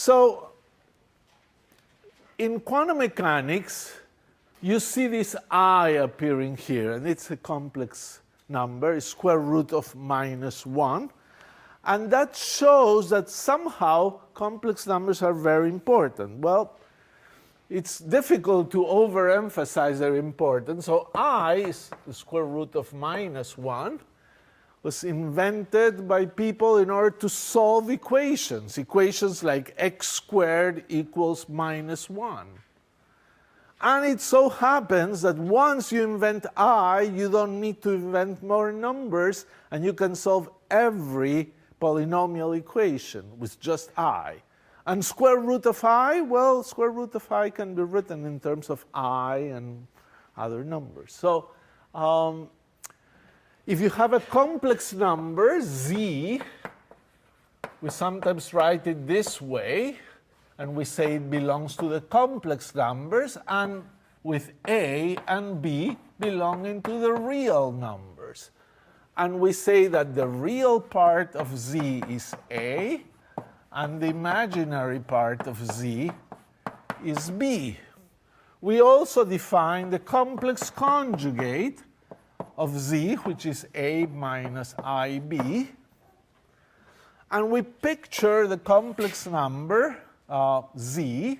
So in quantum mechanics, you see this I appearing here, and it's a complex number, it's square root of -1. And that shows that somehow complex numbers are very important. Well, it's difficult to overemphasize their importance. So I is the square root of -1, was invented by people in order to solve equations. Equations like x squared equals -1. And it so happens that once you invent I, you don't need to invent more numbers, and you can solve every polynomial equation with just I. And square root of I, well, square root of I can be written in terms of I and other numbers. So if you have a complex number, z, we sometimes write it this way, and we say it belongs to the complex numbers, and with A and B belonging to the real numbers. And we say that the real part of z is A, and the imaginary part of z is B. We also define the complex conjugate of z, which is A minus IB. And we picture the complex number z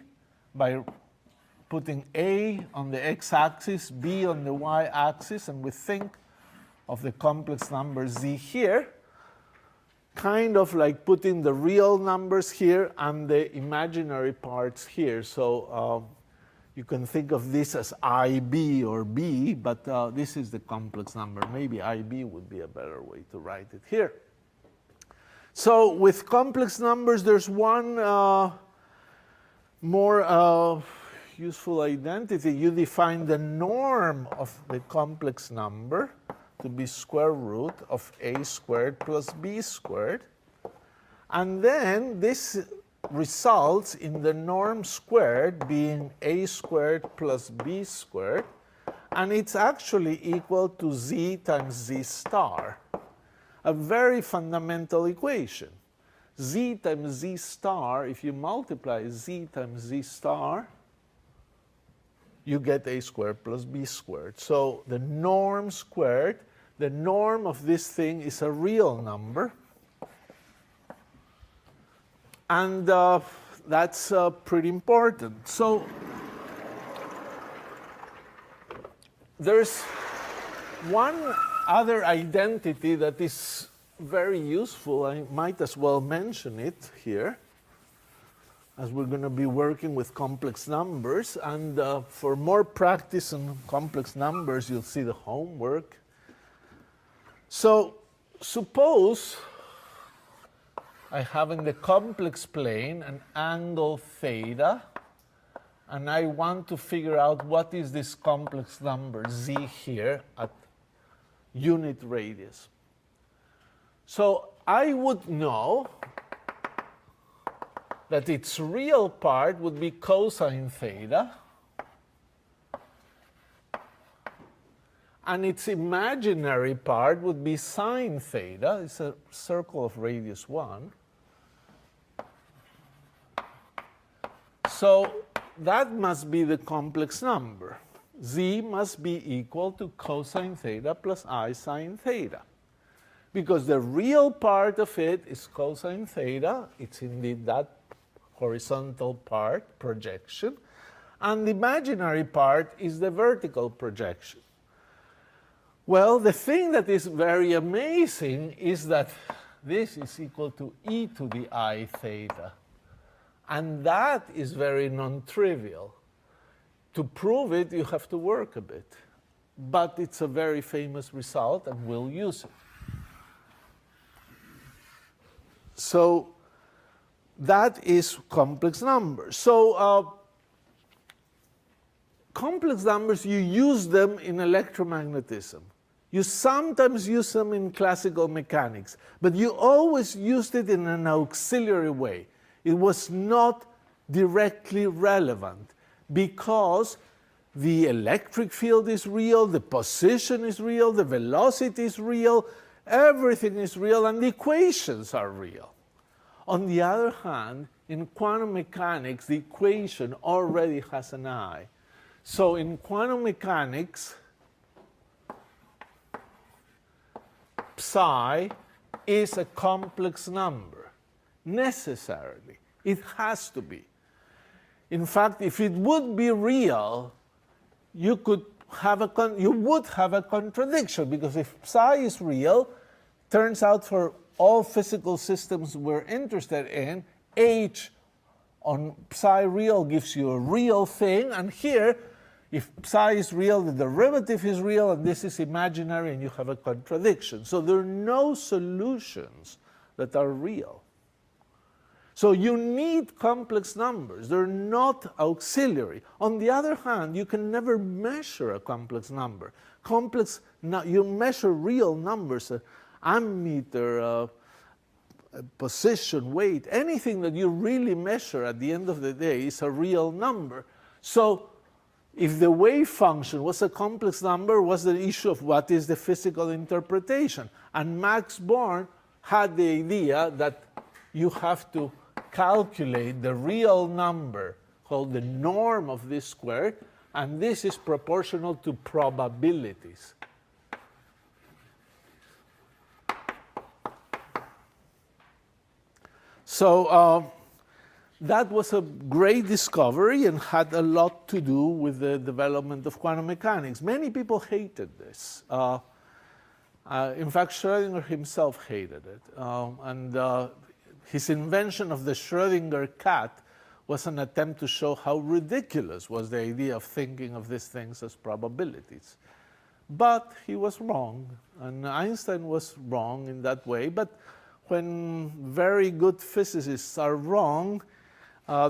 by putting A on the x-axis, B on the y-axis, and we think of the complex number z here, kind of like putting the real numbers here and the imaginary parts here. So you can think of this as IB or B, but this is the complex number. Maybe IB would be a better way to write it here. So with complex numbers, there's one more useful identity. You define the norm of the complex number to be square root of A squared plus B squared. And then this results in the norm squared being A squared plus B squared. And it's actually equal to z times z star, a very fundamental equation. Z times z star, if you multiply z times z star, you get A squared plus B squared. So the norm squared, the norm of this thing is a real number. And that's pretty important. So there's one other identity that is very useful. I might as well mention it here, as we're going to be working with complex numbers. And for more practice on complex numbers, you'll see the homework. So suppose I have in the complex plane an angle theta, and I want to figure out what is this complex number z here at unit radius. So I would know that its real part would be cosine theta, and its imaginary part would be sine theta. It's a circle of radius 1. So that must be the complex number. Z must be equal to cosine theta plus I sine theta, because the real part of it is cosine theta. It's indeed that horizontal part, projection, and the imaginary part is the vertical projection. Well, the thing that is very amazing is that this is equal to e to the I theta. And that is very non-trivial. To prove it, you have to work a bit. But it's a very famous result, and we'll use it. So that is complex numbers. So complex numbers, you use them in electromagnetism. You sometimes use them in classical mechanics, but you always used it in an auxiliary way. It was not directly relevant because the electric field is real, the position is real, the velocity is real, everything is real, and the equations are real. On the other hand, in quantum mechanics, the equation already has an I. So in quantum mechanics, psi is a complex number, necessarily. It has to be. In fact, if it would be real, you would have a contradiction, because if psi is real, turns out for all physical systems we're interested in, H on psi real gives you a real thing, and here, if psi is real, the derivative is real, and this is imaginary, and you have a contradiction. So there are no solutions that are real. So you need complex numbers. They're not auxiliary. On the other hand, you can never measure a complex number. You measure real numbers, ammeter, position, weight, anything that you really measure at the end of the day is a real number. So if the wave function was a complex number, was the issue of what is the physical interpretation. And Max Born had the idea that you have to calculate the real number called the norm of this squared, and this is proportional to probabilities. So that was a great discovery and had a lot to do with the development of quantum mechanics. Many people hated this. In fact, Schrödinger himself hated it. His invention of the Schrödinger cat was an attempt to show how ridiculous was the idea of thinking of these things as probabilities. But he was wrong, and Einstein was wrong in that way. But when very good physicists are wrong,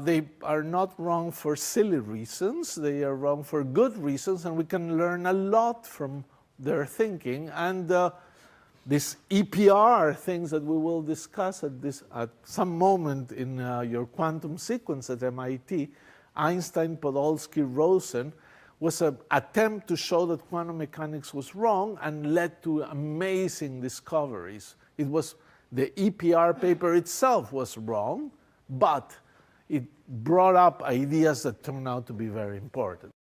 they are not wrong for silly reasons. They are wrong for good reasons, and we can learn a lot from their thinking. And these EPR things that we will discuss at some moment in your quantum sequence at MIT, Einstein, Podolsky, Rosen, was an attempt to show that quantum mechanics was wrong and led to amazing discoveries. It was the EPR paper itself was wrong, but it brought up ideas that turned out to be very important.